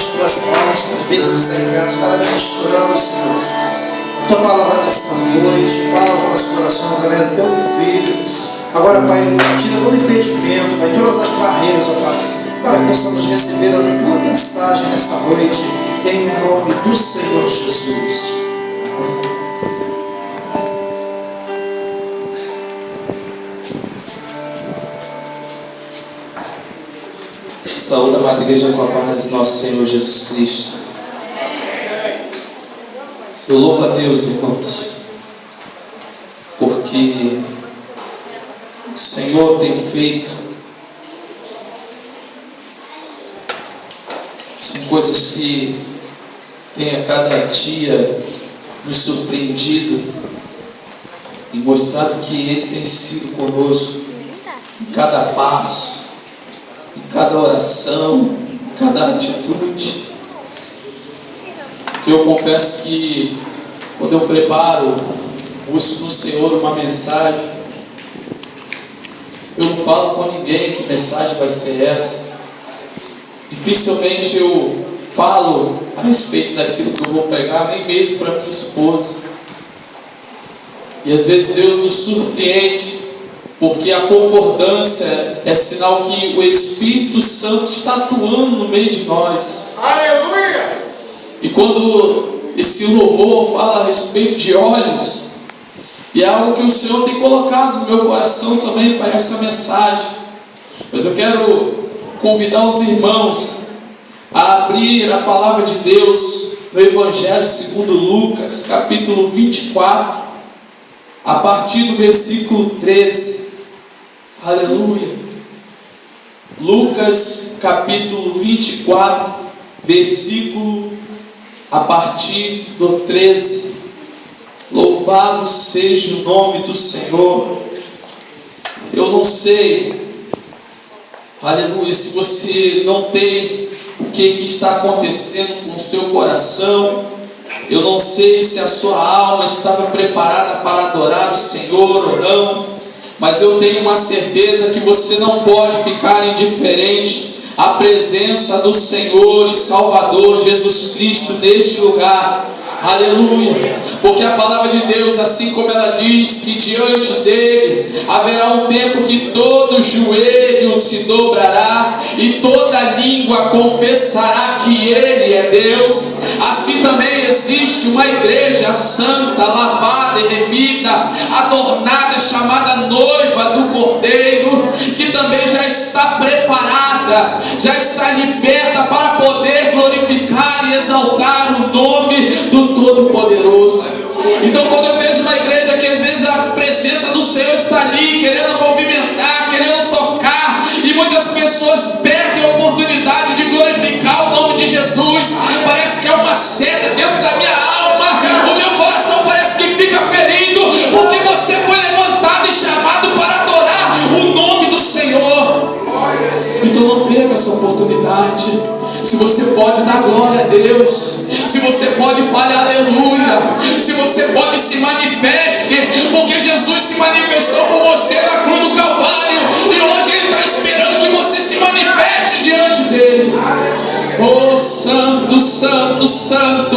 tuas mãos, permita que o Senhor estará ministrando, Senhor. A tua palavra nesta noite, fala aos nossos corações através do teu filho. Agora, Pai, tira todo impedimento, Pai, todas as barreiras, ó Pai, para que possamos receber a tua mensagem nesta noite, em nome do Senhor Jesus. Saúde, amada igreja, com a paz do nosso Senhor Jesus Cristo. Eu louvo a Deus, irmãos, porque o Senhor tem feito são coisas que tem a cada dia nos surpreendido e mostrado que Ele tem sido conosco em cada passo, em cada oração, em cada atitude. Eu confesso que quando eu preparo, busco no Senhor uma mensagem, eu não falo com ninguém que mensagem vai ser essa. Dificilmente eu falo a respeito daquilo que eu vou pregar, nem mesmo para minha esposa. E às vezes Deus nos surpreende, porque a concordância é sinal que o Espírito Santo está atuando no meio de nós. Aleluia! E quando esse louvor fala a respeito de olhos, e é algo que o Senhor tem colocado no meu coração também para essa mensagem, mas eu quero convidar os irmãos a abrir a palavra de Deus no Evangelho segundo Lucas, capítulo 24, a partir do versículo 13. Aleluia. Lucas capítulo 24, versículo a partir do 13. Louvado seja o nome do Senhor. Eu não sei, aleluia, se você não tem o que está acontecendo com o seu coração. Eu não sei se a sua alma estava preparada para adorar o Senhor ou não, mas eu tenho uma certeza que você não pode ficar indiferente à presença do Senhor e Salvador Jesus Cristo neste lugar. Aleluia, porque a palavra de Deus, assim como ela diz que diante dele haverá um tempo que todo joelho se dobrará e toda língua confessará que ele é Deus, assim também existe uma igreja santa, lavada e remida, adornada, chamada noiva do Cordeiro, que também já está preparada, já está liberta para poder glorificar e exaltar o nome do Todo-Poderoso. Então, quando eu vejo uma igreja que às vezes a presença do Senhor está ali, querendo movimentar, querendo tocar, e muitas pessoas perdem a oportunidade de glorificar o nome de Jesus, parece que há uma seta dentro da minha alma, o meu coração parece que fica ferido, porque você foi levantado e chamado para adorar o nome do Senhor. Então não perca essa oportunidade. Se você pode dar glória a Deus, se você pode falar aleluia, se você pode se manifeste, porque Jesus se manifestou por você na cruz do Calvário, e hoje Ele está esperando que você se manifeste diante dele. Oh Santo, Santo, Santo,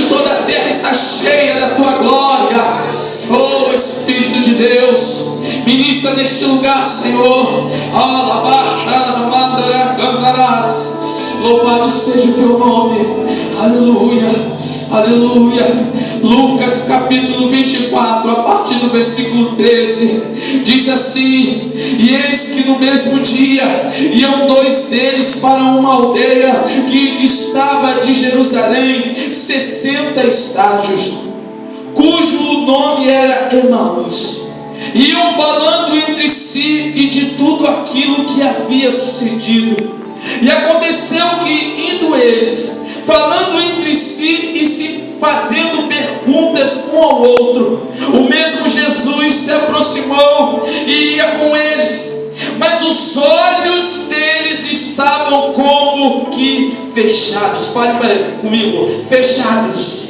toda a terra está cheia da tua glória. Oh Espírito de Deus, ministra neste lugar, Senhor. Louvado seja o teu nome. Aleluia, aleluia. Lucas capítulo 24, a partir do versículo 13, diz assim: e eis que no mesmo dia iam dois deles para uma aldeia que distava de Jerusalém 60 estágios, cujo nome era Emaús. Iam falando entre si e de tudo aquilo que havia sucedido. E aconteceu que, indo eles, falando entre si e se fazendo perguntas um ao outro, o mesmo Jesus se aproximou e ia com eles, mas os olhos deles estavam como que fechados. Fale comigo, fechados,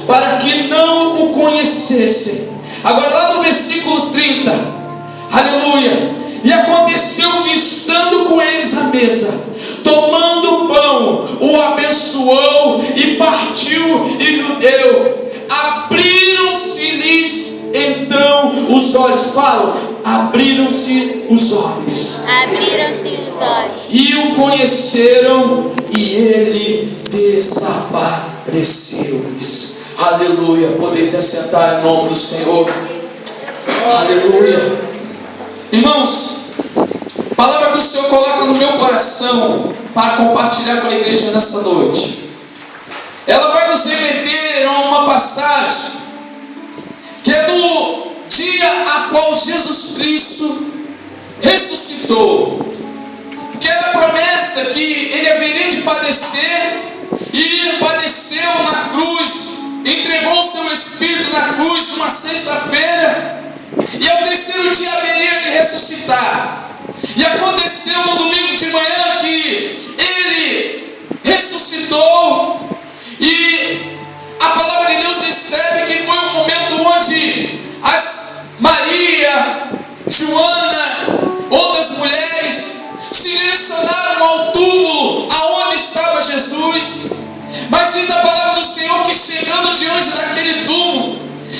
para que não o conhecessem. Agora lá no versículo 30, aleluia. E aconteceu que, estando com eles à mesa, tomando o pão, o abençoou e partiu e lhe deu. Abriram-se-lhes então os olhos. Falam, abriram-se os olhos. Abriram-se os olhos. E o conheceram e ele desapareceu-lhes. Aleluia. Podeis assentar em nome do Senhor. Aleluia. Irmãos, palavra que o Senhor coloca no meu coração para compartilhar com a igreja nessa noite. Ela vai nos remeter a uma passagem que é do dia a qual Jesus Cristo ressuscitou. Porque era a promessa que ele haveria de padecer, e padeceu na cruz, entregou o seu Espírito na cruz uma sexta-feira, e ao terceiro dia haveria de ressuscitar. E aconteceu no domingo de manhã que ele ressuscitou, e a palavra de Deus descreve que foi um momento onde as Maria, Joana, outras mulheres se direcionaram ao túmulo aonde estava Jesus. Mas diz a palavra do Senhor que chegando diante daquele túmulo,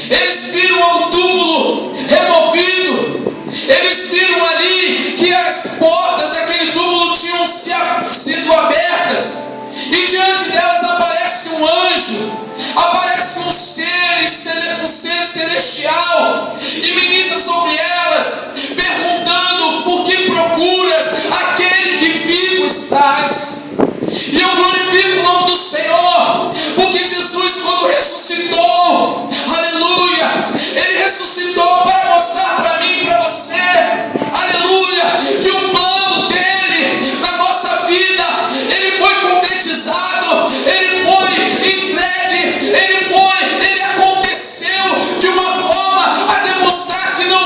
eles viram o túmulo removido. Eles viram ali que as portas daquele túmulo tinham sido abertas, e diante delas aparece um anjo, aparece um ser celestial, e ministra sobre elas, perguntando: por que procuras aquele que vivo estás? E eu glorifico o nome do Senhor, porque Jesus, quando ressuscitou, aleluia, ele ressuscitou para mostrar para mim e para você, aleluia, que o plano dele na nossa vida, ele foi concretizado, ele foi entregue, ele aconteceu de uma forma a demonstrar que não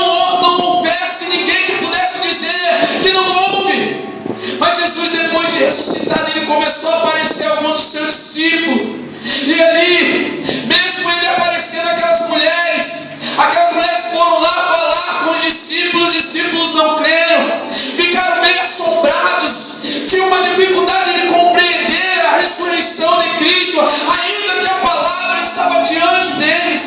houvesse ninguém que pudesse dizer que não houve. Mas Jesus, depois de ressuscitado, ele começou a aparecer a alguns dos seus discípulos. E ali, mesmo ele aparecendo aquelas mulheres foram lá falar com os discípulos não creram, ficaram meio assombrados, tinham uma dificuldade de compreender a ressurreição de Cristo, ainda que a palavra estava diante deles.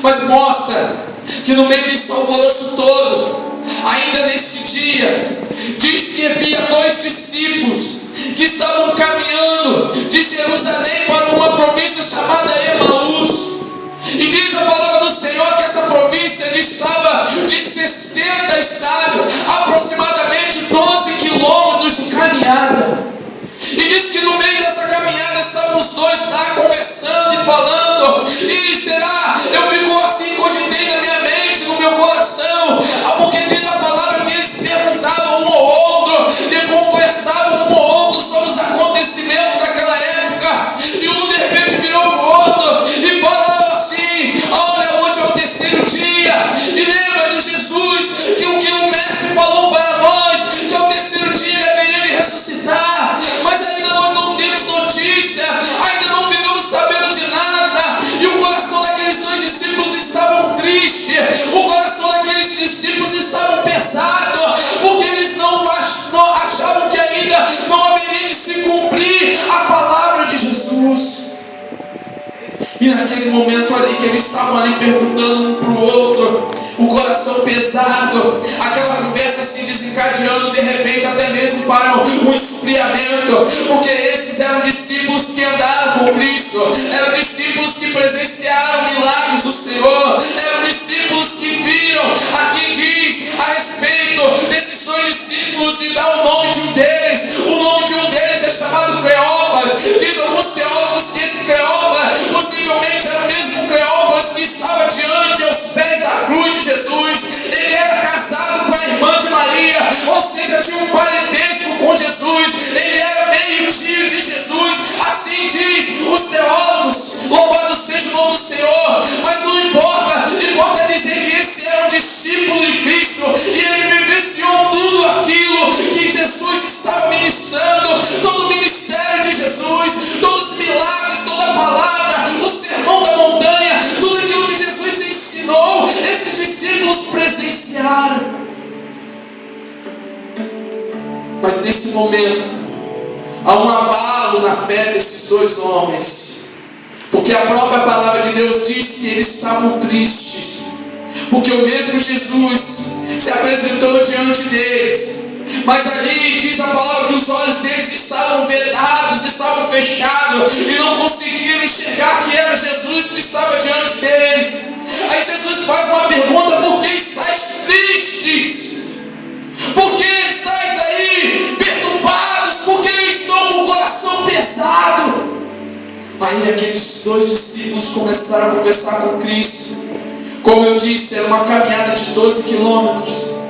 Mas mostra que no meio desse alvoroço todo, ainda nesse dia, diz que havia 2 discípulos que estavam caminhando de Jerusalém para uma província chamada Emaús. E diz a palavra do Senhor que essa província distava de 60 estádios, aproximadamente 12 quilômetros de caminhada. E diz que no meio dessa caminhada estavam os 2 lá conversando e falando. E será? Eu fico assim, cogitei na minha mente, no meu coração, porque diz a palavra que eles perguntavam um ao outro, que conversavam um ao outro sobre os acontecimentos daquela época. E um de repente virou para o outro e falou assim: olha, hoje é o terceiro dia, e lembra de Jesus, que o mestre falou para nós, que ao terceiro dia ele haveria de ressuscitar. Mas ainda nós não temos notícia, ainda não ficamos sabendo de nada. E o coração daqueles 2 discípulos estavam tristes, o coração daqueles discípulos estavam pesado, porque eles não achavam que ainda não haveria de se cumprir a palavra de Jesus. E naquele momento ali que eles estavam ali perguntando um para o outro, o coração pesado, aquela conversa se desencadeando de repente até mesmo para um esfriamento, porque esses eram discípulos que andaram com Cristo, eram discípulos que presenciaram milagres do Senhor, eram discípulos que viram. Aqui diz a respeito desses 2 discípulos e dá o nome de um deles. O nome de um deles é chamado Cleópas. Diz alguns teólogos que esse Cleópas possivelmente era o mesmo Cleópas que estava diante aos pés da cruz de Jesus. Ele era casado com a irmã de Maria, ou seja, tinha um parentesco com Jesus. Ele era meio tio de Jesus, assim diz os teólogos. Louvado seja o nome do Senhor. Mas não importa, importa dizer que esse era um discípulo de Cristo, e ele vivenciou tudo aquilo que Jesus estava ministrando, todo o ministério de Jesus, todos os milagres, toda a palavra, o sermão da montanha, tudo aquilo que Jesus ensinou, esses discípulos presenciaram. Mas nesse momento há um abalo na fé fé desses dois homens, porque a própria palavra de Deus diz que eles estavam tristes, porque o mesmo Jesus se apresentou diante deles, mas ali diz a palavra que os olhos deles estavam vedados, estavam fechados, e não conseguiram enxergar que era Jesus que estava diante deles. Aí Jesus faz uma pergunta: por que estáis tristes? Por que estáis aí perturbados? Por que estão com o coração pesado? Aí aqueles dois discípulos começaram a conversar com Cristo. Como eu disse, era uma caminhada de 12 quilômetros.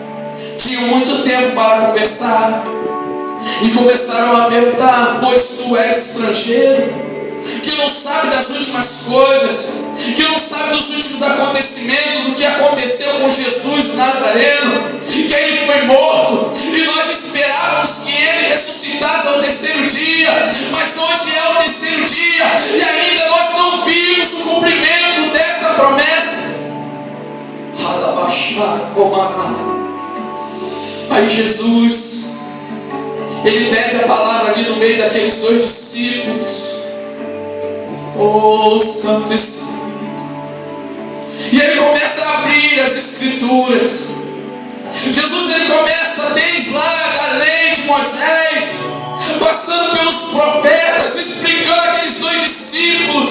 Tinham muito tempo para conversar. E começaram a perguntar: pois tu és estrangeiro, que não sabe das últimas coisas, que não sabe dos últimos acontecimentos, do que aconteceu com Jesus Nazareno, que ele foi morto, e nós esperávamos que ele ressuscitasse ao terceiro dia, mas hoje é o terceiro dia, e ainda nós não vimos o cumprimento dessa promessa. Aí Jesus, ele pede a palavra ali no meio daqueles dois discípulos. Oh, Santo Espírito. E ele começa a abrir as Escrituras. Jesus, ele começa desde lá da lei de Moisés, passando pelos profetas, explicando aqueles dois discípulos,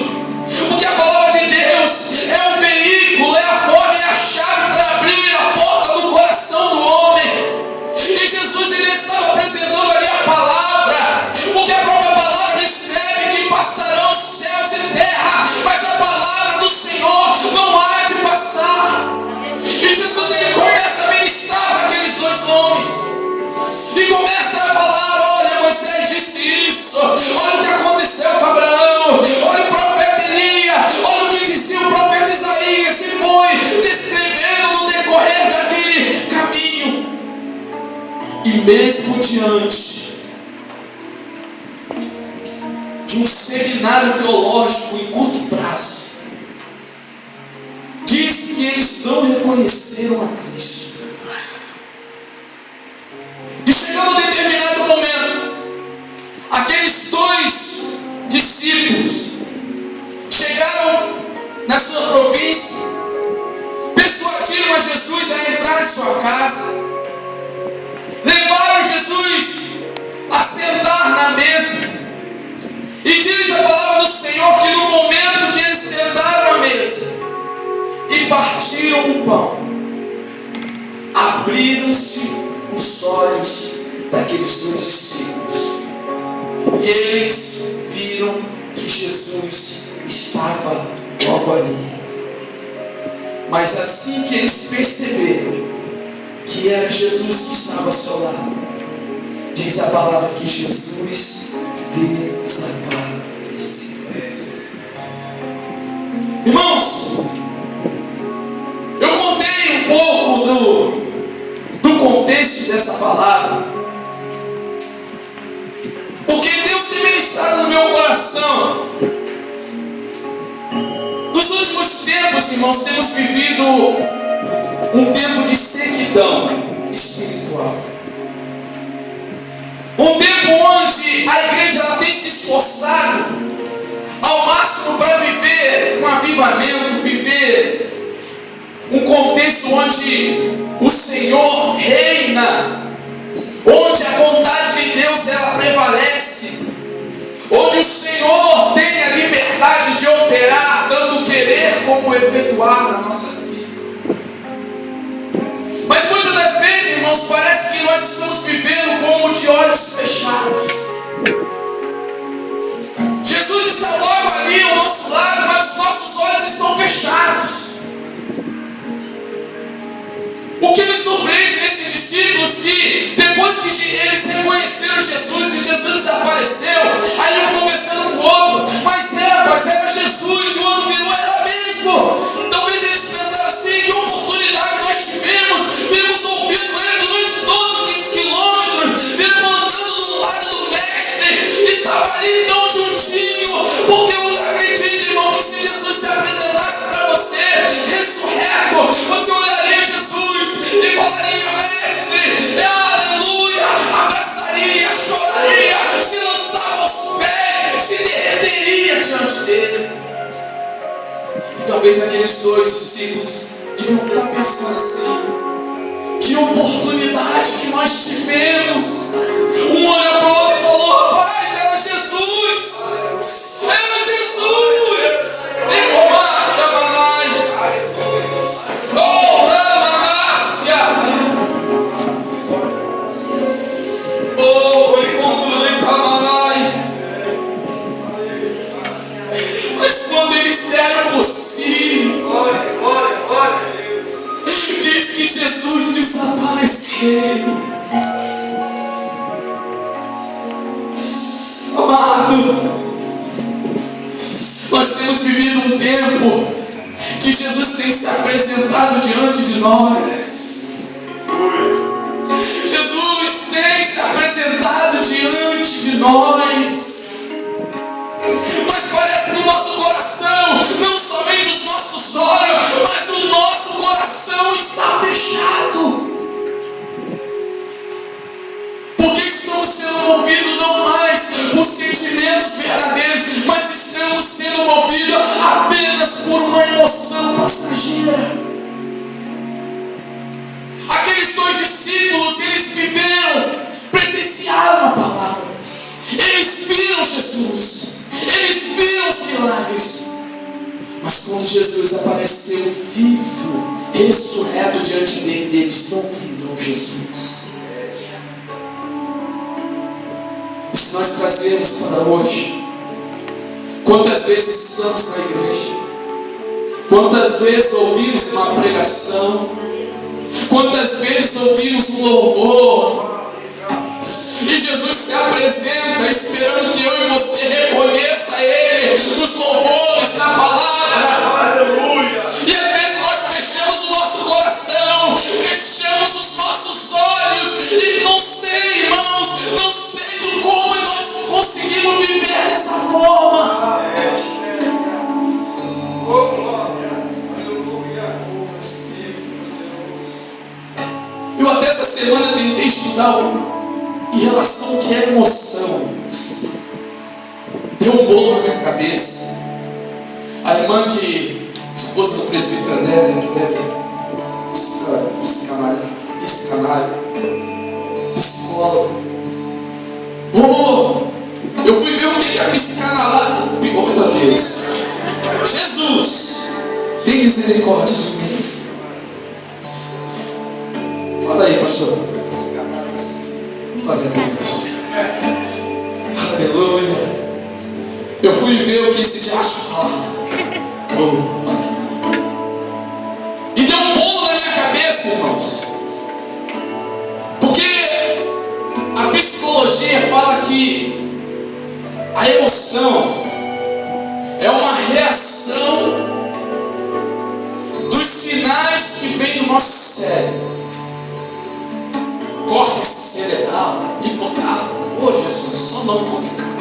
porque a palavra de Deus é o veículo, é a porta, é a chave para abrir a porta do coração do homem. E Jesus, ele estava apresentando ali a palavra, porque a própria palavra descreve que passarão céus e terra, mas a palavra do Senhor não há de passar. E Jesus, ele começa a ministrar para aqueles dois homens, e começa a falar: olha, Moisés disse isso, olha o que aconteceu com Abraão, olha o profeta Elias, olha o que dizia o profeta Isaías, e foi descrevendo no decorrer daquele caminho. E mesmo diante de um seminário teológico em curto prazo, diz que eles não reconheceram a Cristo. E chegando a determinado momento, aqueles dois discípulos chegaram na sua província, persuadiram a Jesus a entrar em sua casa, levaram Jesus a sentar na mesa. E diz a palavra do Senhor que no momento que eles sentaram à mesa e partiram o pão, abriram-se os olhos daqueles dois discípulos, e eles viram que Jesus estava logo ali. Mas assim que eles perceberam que era Jesus que estava ao seu lado, diz a palavra que Jesus desapareceu. Irmãos, eu contei um pouco do contexto dessa palavra, porque Deus tem ministrado no meu coração. Nos últimos tempos, irmãos, temos vivido um tempo de sequidão espiritual. Um tempo onde a igreja ela tem se esforçado ao máximo para viver um avivamento, viver um contexto onde o Senhor reina, onde a vontade de Deus ela prevalece, onde o Senhor tem a liberdade de operar, tanto querer como efetuar nas nossas vidas. Mas muitas das vezes, irmãos, parece que nós estamos vivendo como de olhos fechados. Jesus está logo ali ao nosso lado, mas os nossos olhos estão fechados. O que me surpreende nesses discípulos que depois que eles reconheceram Jesus e Jesus desapareceu, aí um conversando com o outro: mas era Jesus, e o outro virou: era mesmo. Talvez eles pensaram assim: que oportunidade nós tivemos ouvido ele durante 12 quilômetros, levantando do lado do mestre, estava ali tão juntinho, porque eu acredito, irmão, que se Jesus se apresentasse para você ressurreto, você olharia Jesus e falaria: mestre, aleluia, abraçaria, choraria, se lançava aos pés, se talvez aqueles dois discípulos deviam estar pensando assim: que oportunidade que nós tivemos. Um olhou para o outro e falou: rapaz, era Jesus! Era Jesus! Tem combate, Amanai! Oh, Ramanácia! Oh, Ricondule Camanai! Mas quando eles deram por si, diz que Jesus desapareceu. Amado, nós temos vivido um tempo que Jesus tem se apresentado diante de nós. Jesus tem se apresentado diante de nós. Mas parece que o nosso coração, não somente os nossos olhos, mas o nosso coração está fechado. Porque estamos sendo movidos não mais por sentimentos verdadeiros, mas estamos sendo movidos apenas por uma emoção passageira. Aqueles dois discípulos, eles viveram, presenciaram a palavra. Eles viram Jesus. Eles viram os milagres. Mas quando Jesus apareceu vivo, ressurreto diante dele, eles não viram Jesus. E se nós trazemos para hoje, quantas vezes estamos na igreja, quantas vezes ouvimos uma pregação, quantas vezes ouvimos um louvor, e Jesus se apresenta esperando que eu e você reconheça Ele nos louvores, na palavra. Aleluia. E às vezes nós fechamos o nosso coração, fechamos os nossos olhos, e não sei, irmãos, não sei como nós conseguimos viver dessa forma. Eu até essa semana tentei estudar em relação ao que é emoção. Deu um bolo na minha cabeça. A irmã que, esposa do presbítero André, que deve psicóloga. Eu fui ver o que é psicanalista. Oh meu Deus! Jesus, tem misericórdia de mim. Fala aí, pastor. Glória a Deus. Aleluia. Eu fui ver o que esse diacho fala. E deu um bolo na minha cabeça, irmãos. Porque a psicologia fala que a emoção é uma reação dos sinais que vêm do nosso cérebro. Córtex cerebral, hipotálamo. Oh Jesus, só nome complicado.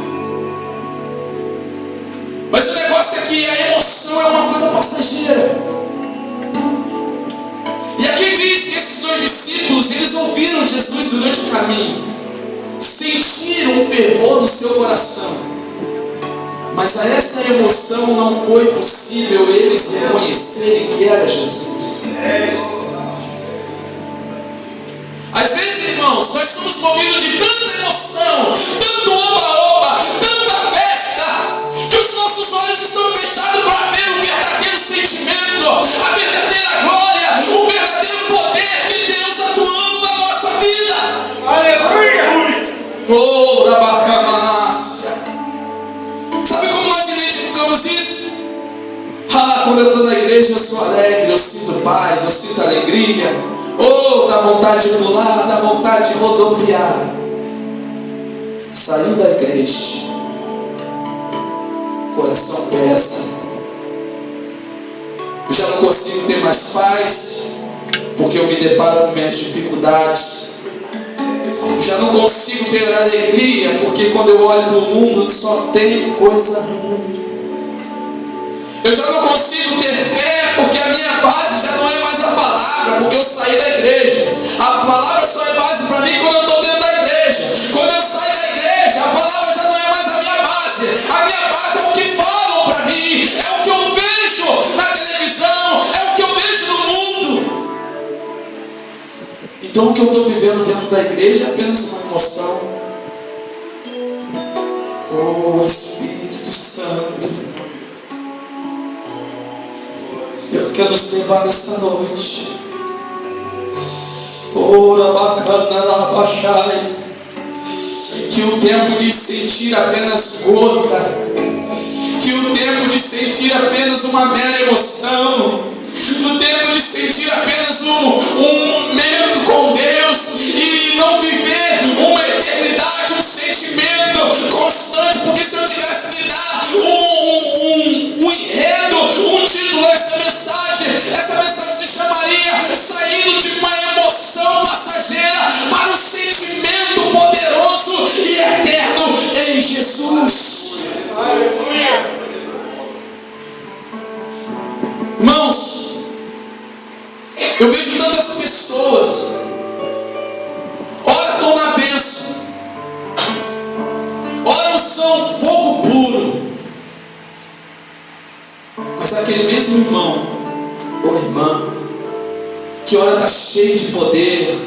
Mas o negócio é que a emoção é uma coisa passageira. E aqui diz que esses dois discípulos, eles ouviram Jesus durante o caminho, sentiram um fervor no seu coração, mas a essa emoção não foi possível eles reconhecerem que era Jesus. Às vezes, irmãos, nós somos movidos de tanta emoção, tanto oba-oba, tanta festa, que os nossos olhos estão fechados para ver o verdadeiro sentimento, a verdadeira glória, o verdadeiro poder de Deus atuando na nossa vida. Aleluia! Oh, Rabacamanácia! Sabe como nós identificamos isso? Quando eu estou na igreja eu sou alegre, eu sinto paz, eu sinto alegria. Oh, dá vontade de pular, dá vontade de rodopiar. Saiu da igreja, coração pesa. Eu já não consigo ter mais paz, porque eu me deparo com minhas dificuldades. Eu já não consigo ter alegria, porque quando eu olho para o mundo só tem coisa ruim. Eu já não consigo ter fé, porque a minha base já não é mais a palavra, porque eu saí da igreja. A palavra só é base para mim quando eu estou dentro da igreja. Quando eu saio da igreja, a palavra já não é mais a minha base. A minha base é o que falam para mim, é o que eu vejo na televisão. Então o que eu estou vivendo dentro da igreja é apenas uma emoção. Oh Espírito Santo, Deus quer nos levar nessa noite. Ora bacana lá baixai, que o tempo de sentir apenas gota, que o tempo de sentir apenas uma mera emoção, no tempo de sentir apenas um momento com Deus e não viver uma eternidade, um sentimento constante, porque se eu tivesse que dar um enredo, um título a essa mensagem se chamaria Saindo de uma emoção passageira para um sentimento poderoso e eterno em Jesus. Irmãos, eu vejo tantas pessoas, ora estão na bênção, ora são fogo puro, mas aquele mesmo irmão ou irmã que ora está cheio de poder,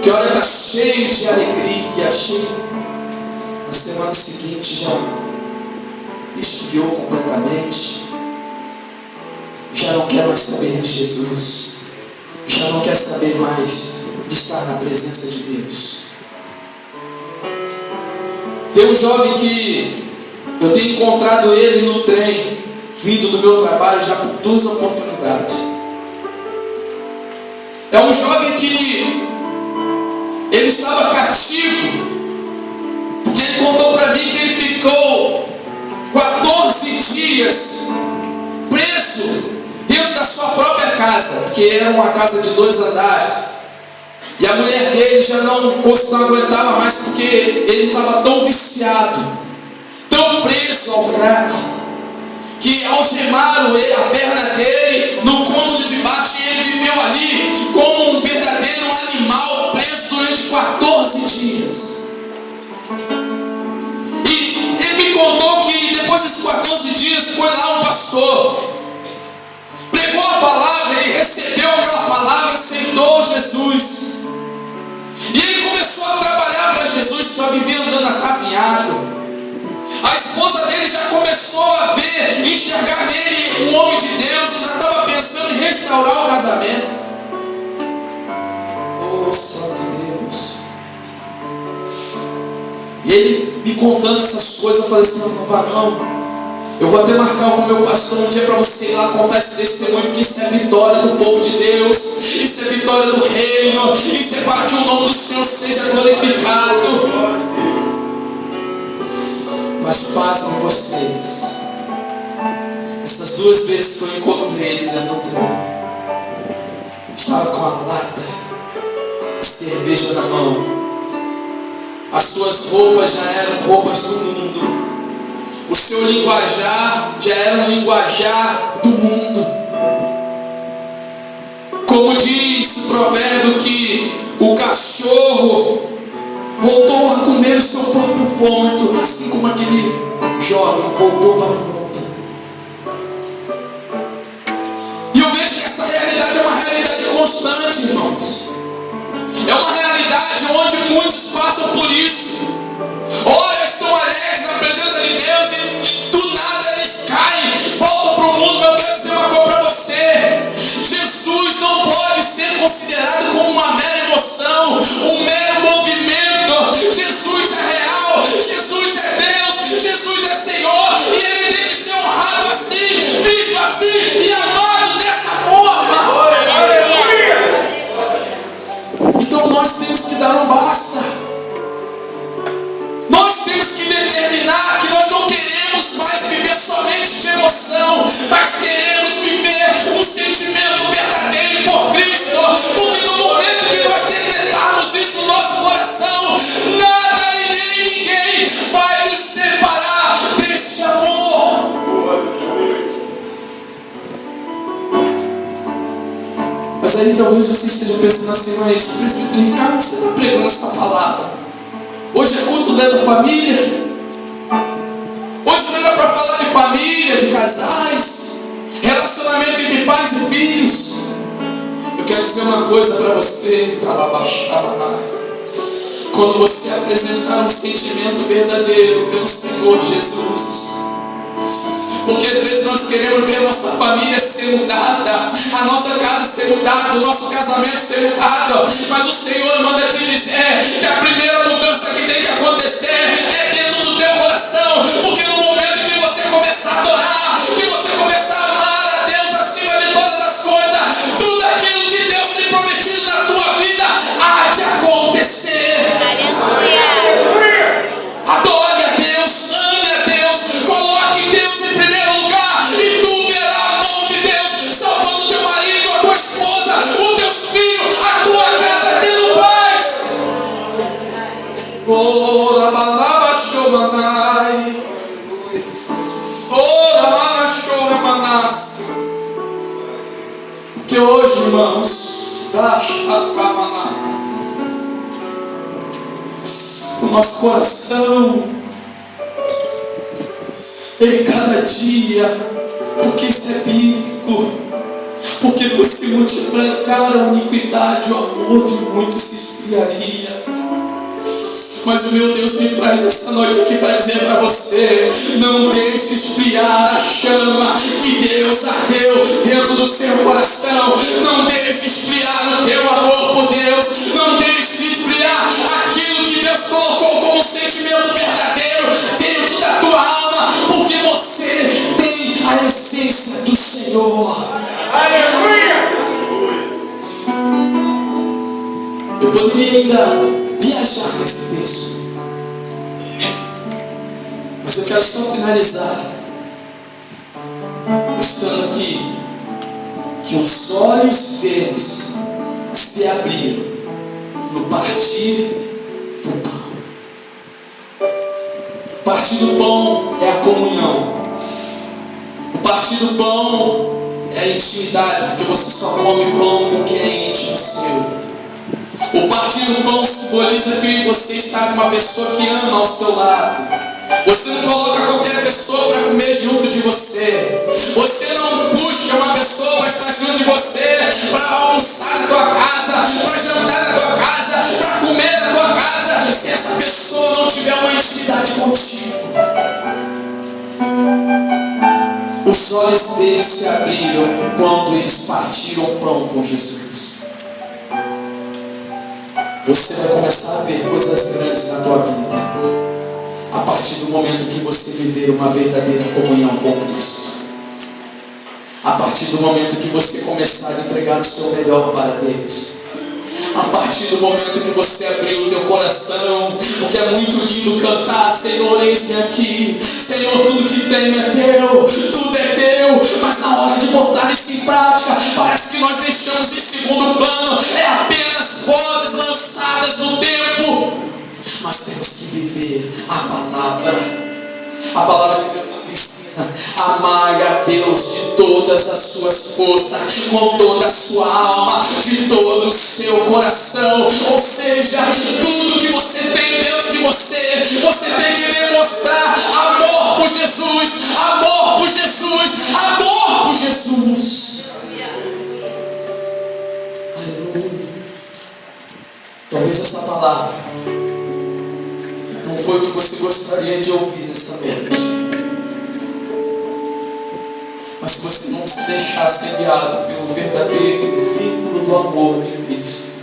que ora está cheio de alegria, na semana seguinte já esfriou completamente, já não quer mais saber de Jesus, já não quer saber mais de estar na presença de Deus. Tem um jovem que eu tenho encontrado ele no trem, vindo do meu trabalho já por 2 oportunidades. É um jovem que ele estava cativo, porque ele contou para mim que ele ficou 14 dias preso dentro da sua própria casa, porque era uma casa de 2 andares, e a mulher dele já não aguentava mais, porque ele estava tão viciado, tão preso ao crack, que algemaram a perna dele no cômodo de baixo, e ele viveu ali como um verdadeiro animal preso durante 14 dias. E ele me contou que depois desses 14 dias foi lá um pastor, pregou a palavra, ele recebeu aquela palavra, aceitou Jesus, e ele começou a trabalhar para Jesus, só vivia andando ataviado. A esposa dele já começou a ver, enxergar nele um homem de Deus, e já estava pensando em restaurar o casamento. Oh Santo Deus! E ele me contando essas coisas, eu falei assim: não, varão, eu vou até marcar com o meu pastor um dia para você ir lá contar esse testemunho, porque isso é vitória do povo de Deus, isso é vitória do reino, isso é para que o nome do Senhor seja glorificado. Mas pasmem vocês, essas 2 vezes que eu encontrei ele dentro do trem, estava com a lata de cerveja na mão, as suas roupas já eram roupas do mundo, o seu linguajar já era um linguajar do mundo. Como diz o provérbio que o cachorro voltou a comer o seu próprio vômito, assim como aquele jovem voltou para o mundo. E eu vejo que essa realidade é uma realidade constante, irmãos. É uma realidade onde muitos passam por isso. Ora, estão alegres na presença de Deus e do nada eles caem, voltam para o mundo. Mas eu quero dizer uma coisa para você: Jesus não pode ser considerado como uma mera emoção, um mero movimento. Jesus é real, Jesus é Deus, Jesus é Senhor, e Ele tem que ser honrado assim, visto assim e amado dessa forma. Então nós temos que dar um basta. Nós temos que determinar que nós não queremos mais viver somente de emoção, mas queremos viver um sentimento verdadeiro por Cristo, porque no momento que nós decretarmos isso no nosso coração, nada e nem ninguém vai nos separar deste amor. Mas aí talvez você esteja pensando assim: mas presbítero Ricardo, que você está pregando essa palavra? Hoje é culto da família. Hoje não era para falar de família, de casais, relacionamento entre pais e filhos. Eu quero dizer uma coisa para você, quando você apresentar um sentimento verdadeiro pelo Senhor Jesus, porque às vezes nós queremos ver a nossa família ser mudada, a nossa casa ser mudada, o nosso casamento ser mudado, mas o Senhor manda te dizer que a primeira mudança que tem que acontecer é dentro do teu coração, porque no momento que você começar a adorar, que você começar a amar a Deus acima de todas as coisas, tudo aquilo que Deus tem prometido na tua vida há de acontecer. Aleluia. Adore a Deus, ame a Deus, coloque Deus em primeiro lugar e tu verás a mão de Deus salvando o teu marido, a tua esposa, os teus filhos, a tua casa tendo paz. Ora balaba chomanai, ora mana chora manas. Que hoje, irmãos, o nosso coração, ele cada dia, porque isso é bíblico, porque por se multiplicar a iniquidade, o amor de muitos se esfriaria. Mas o meu Deus me traz essa noite aqui para dizer para você: não deixe esfriar a chama que Deus ardeu dentro do seu coração. Não deixe esfriar o teu amor por Deus. Não deixe de esfriar aquilo que Deus colocou como sentimento verdadeiro dentro da tua alma, porque você tem a essência do Senhor. Aleluia! Eu poderia ainda viajar nesse texto, mas eu quero só finalizar mostrando aqui que os olhos deles se abriram no partir do pão. O partir do pão é a comunhão. O partir do pão é a intimidade, porque você só come pão com quem é íntimo seu. O partir do pão simboliza que você está com uma pessoa que ama ao seu lado. Você não coloca qualquer pessoa para comer junto de você. Você não puxa uma pessoa para estar junto de você, para almoçar na tua casa, para jantar na tua casa, para comer na tua casa, se essa pessoa não tiver uma intimidade contigo. Os olhos deles se abriram quando eles partiram o pão com Jesus. Você vai começar a ver coisas grandes na tua vida a partir do momento que você viver uma verdadeira comunhão com Cristo. A partir do momento que você começar a entregar o seu melhor para Deus. A partir do momento que você abrir o teu coração, porque é muito lindo cantar: Senhor, eis-me aqui, Senhor, tudo que tenho é teu, tudo é teu, mas na hora de botar isso em prática, parece que nós deixamos em segundo plano, é apenas vozes lançadas no tempo. Nós temos que viver a palavra. A palavra que Deus nos ensina: amar a Deus de todas as suas forças, com toda a sua alma, de todo o seu coração. Ou seja, tudo que você tem dentro de você, você tem que demonstrar amor por Jesus, amor por Jesus, amor por Jesus. Aleluia. Talvez essa palavra não foi o que você gostaria de ouvir nessa noite. Mas se você não se deixar ser guiado pelo verdadeiro vínculo do amor de Cristo,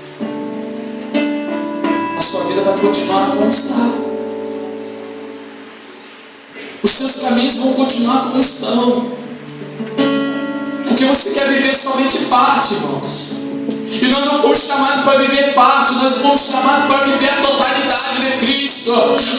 a sua vida vai continuar como está. Os seus caminhos vão continuar como estão. Porque você quer viver somente parte, irmãos. E nós não fomos chamados para viver parte, nós fomos chamados para viver a totalidade de Cristo.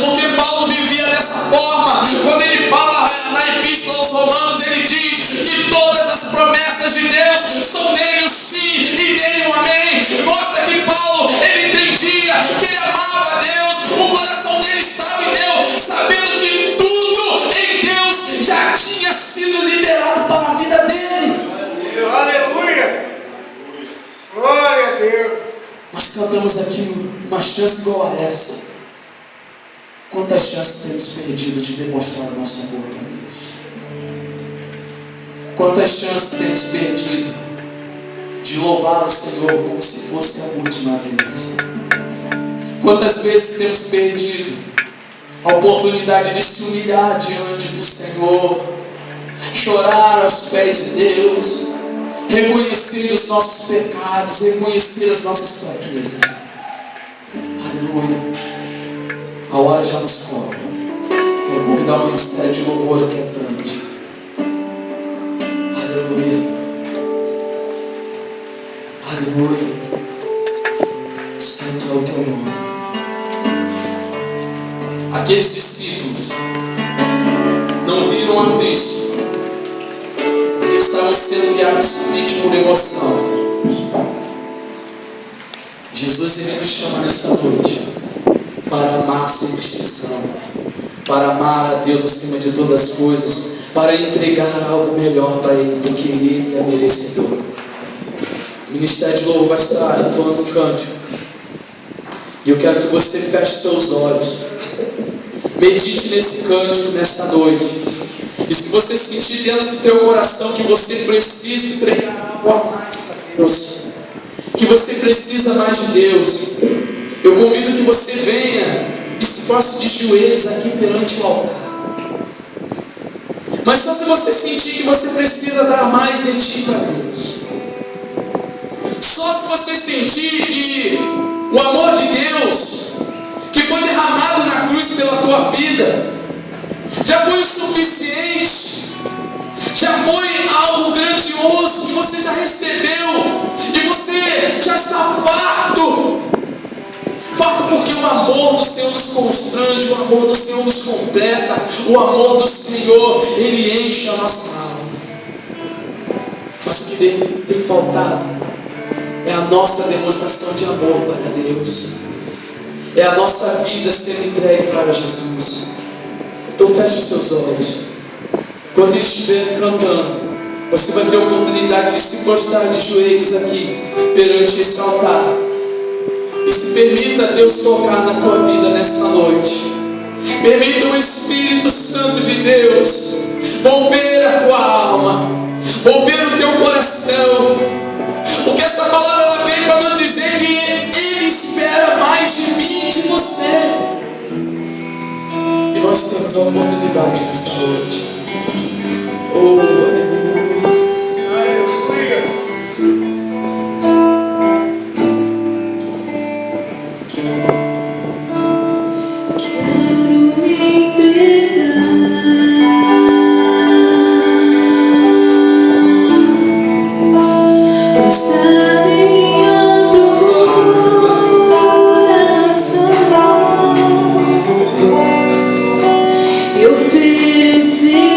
Porque Paulo vivia dessa forma. Quando ele fala na Epístola aos Romanos, ele diz que todas as promessas de Deus são nele o sim e nele o amém. Mostra que Paulo, ele entendia que ele amava a Deus, o coração dele estava em Deus, sabendo que tudo em Deus já tinha sido liberado para a vida dele. Aleluia! Glória a Deus! Nós cantamos aqui uma chance igual a essa. Quantas chances temos perdido de demonstrar o nosso amor para Deus? Quantas chances temos perdido de louvar o Senhor como se fosse a última vez. Quantas vezes temos perdido a oportunidade de se humilhar diante do Senhor, chorar aos pés de Deus, reconhecer os nossos pecados, reconhecer as nossas fraquezas. Aleluia. A hora já nos cobra. Quero convidar o ministério de louvor aqui à frente. Aleluia. Aleluia. Santo é o teu nome. Aqueles discípulos não viram a Cristo, porque estavam sendo guiados somente por emoção. Jesus, Ele nos chama nessa noite para amar sem distinção, para amar a Deus acima de todas as coisas, para entregar algo melhor para Ele, porque Ele é merecedor. O ministério de louvor vai estar entoando um cântico, e eu quero que você feche seus olhos, medite nesse cântico nessa noite, e se você sentir dentro do teu coração que você precisa entregar algo a mais para Deus, que você precisa mais de Deus, eu convido que você venha e se poste de joelhos aqui perante o altar. Mas só se você sentir que você precisa dar mais de ti para Deus, só se você sentir que o amor de Deus que foi derramado na cruz pela tua vida já foi o suficiente, já foi algo grandioso que você já recebeu e você já está farto porque o amor do Senhor nos constrange, o amor do Senhor nos completa, o amor do Senhor, Ele enche a nossa alma. Mas o que tem faltado é a nossa demonstração de amor para Deus, é a nossa vida sendo entregue para Jesus. Então feche os seus olhos. Quando eles estiverem cantando, você vai ter a oportunidade de se prostrar de joelhos aqui perante esse altar, e se permita Deus tocar na tua vida nesta noite. Permita o Espírito Santo de Deus mover a tua alma, mover o teu coração, porque essa palavra ela vem para nos dizer que Ele espera mais de mim e de você, e nós temos a oportunidade nessa noite. Oh, aleluia. Aleluia. Eu ofereci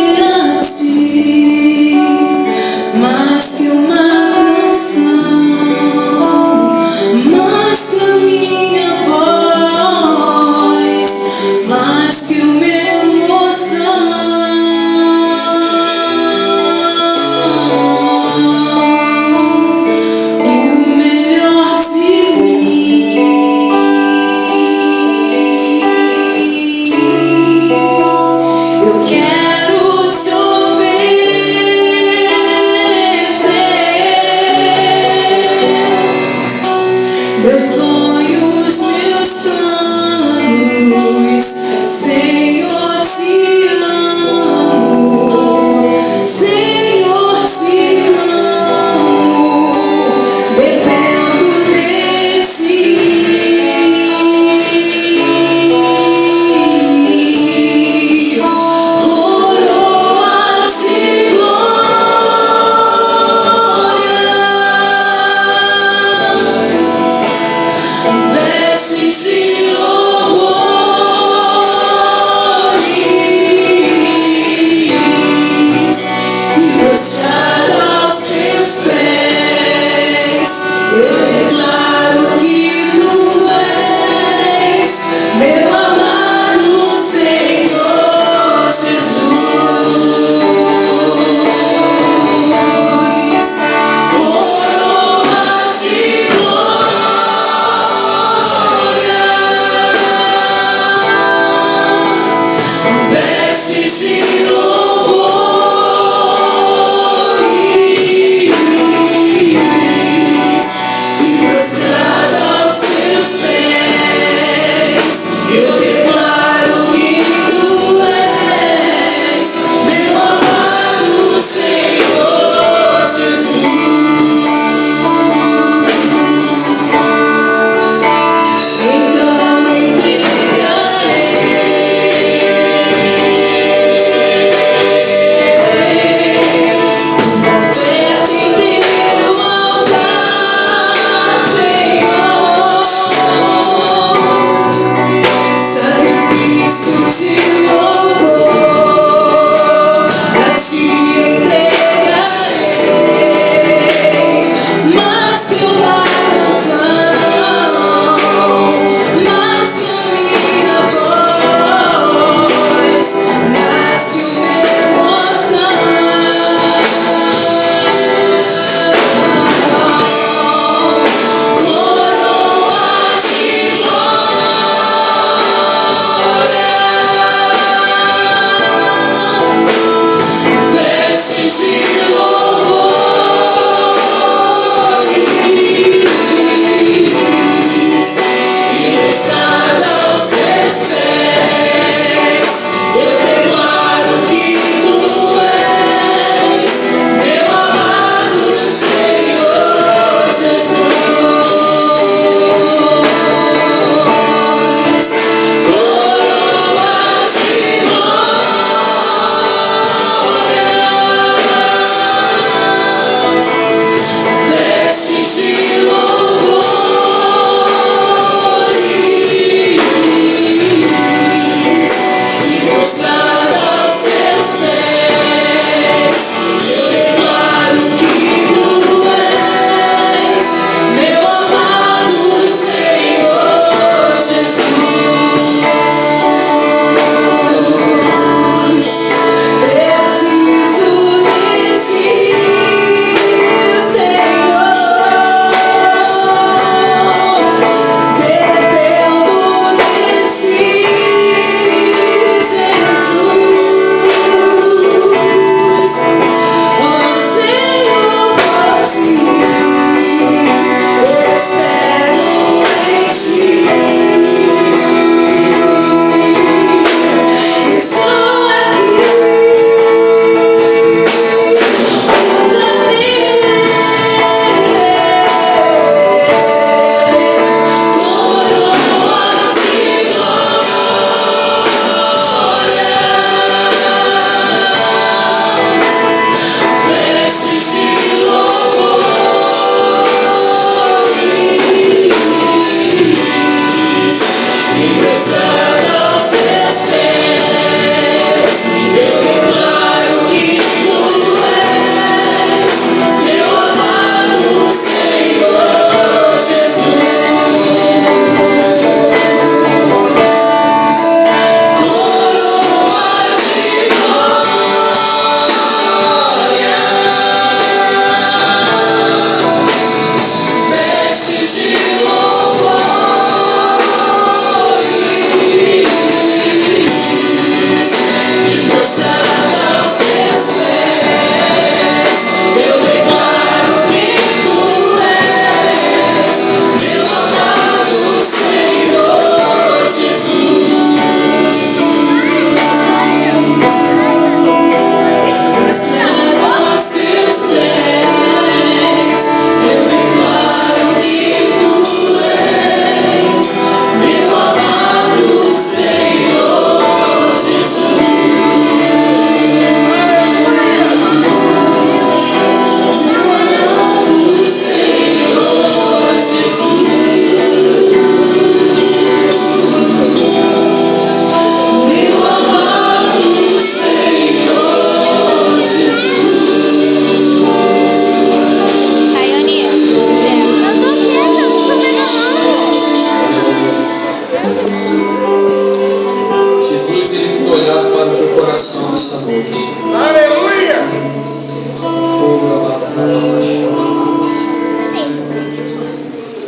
noite. Aleluia!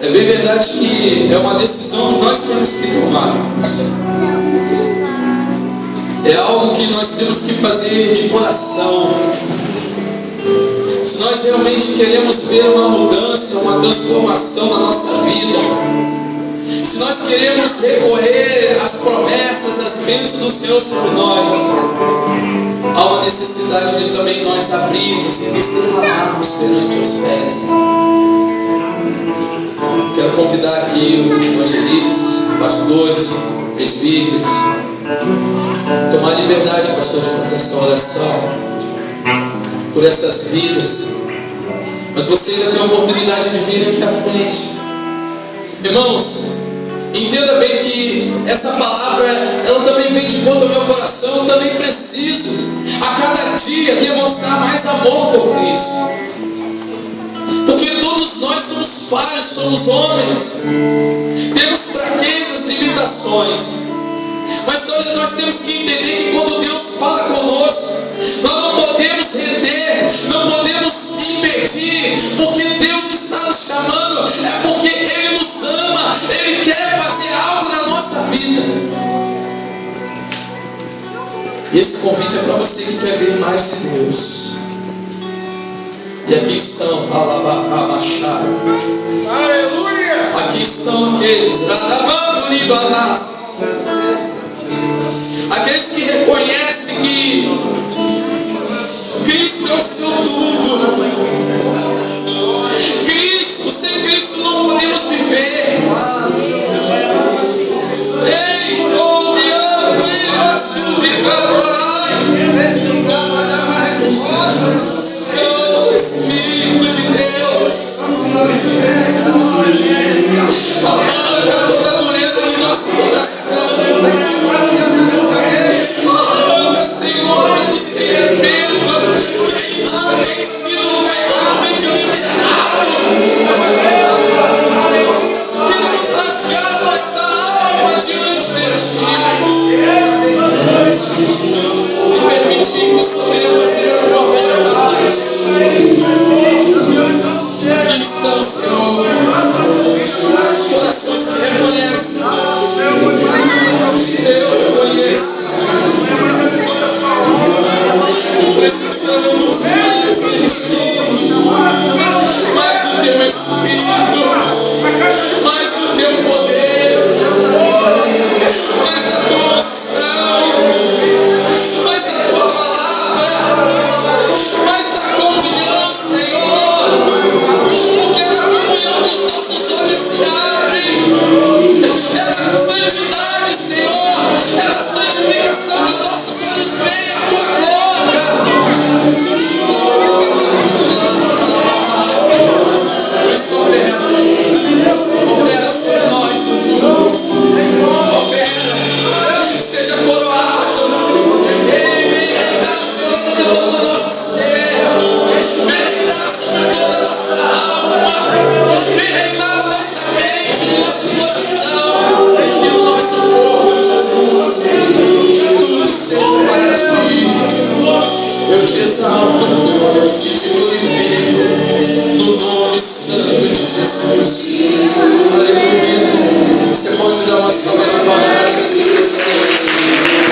É bem verdade que é uma decisão que nós temos que tomar. É algo que nós temos que fazer de coração. Se nós realmente queremos ver uma mudança, uma transformação na nossa vida, se nós queremos recorrer às promessas, às bênçãos do Senhor sobre nós, há uma necessidade de também nós abrirmos e nos derramarmos perante os pés. Quero convidar aqui os evangelistas, pastores, presbíteros, tomar liberdade, pastor, de fazer essa oração por essas vidas. Mas você ainda tem a oportunidade de vir aqui à frente. Irmãos, entenda bem que essa palavra, ela também vem de conta ao meu coração. Eu também preciso a cada dia demonstrar mais amor por Cristo, porque todos nós somos falhos, somos homens, temos fraquezas, limitações. Mas nós temos que entender que quando Deus fala conosco, nós não podemos reter, não podemos impedir, porque Deus está nos chamando, é porque Ele nos ama, Ele quer fazer algo na nossa vida. E esse convite é para você que quer ver mais de Deus. E aqui estão, Alabacabachai. Aleluia! Aqui estão aqueles, aqueles que reconhecem que Cristo é o seu tudo. Cristo, sem Cristo não podemos viver. Ei, Espírito de Deus, arranca toda a dureza do nosso coração. Arranca, Senhor, todo sentimento que ainda não tem sido totalmente liberado. Queremos rasgar a nossa alma diante de Ti e permitimos fazer a Tua vontade. Aqui estão, Senhor, corações que reconhecem. Eu reconheço. Precisamos mais de Ti, mais do Teu Espírito, mais do Teu poder, mais da Tua unção, mais da Tua palavra, mais da comunhão, Senhor, porque é na comunhão que os nossos olhos se abrem, é na santidade, Senhor, é na santificação que os nossos olhos veem a Tua glória. Por isso, opera sobre nós, Jesus. Opera, seja coroado. Ele vem reinar, Senhor, sobre todo o nosso ser. Vem reinar sobre toda a nossa alma. Vem reinar na nossa mente, no nosso coração e no nosso corpo, Jesus. Tudo seja para Ti. Eu Te exalto e Te glorifico no nome santo de Jesus. Aleluia. Você pode dar uma salva de palmas para Jesus nessa noite.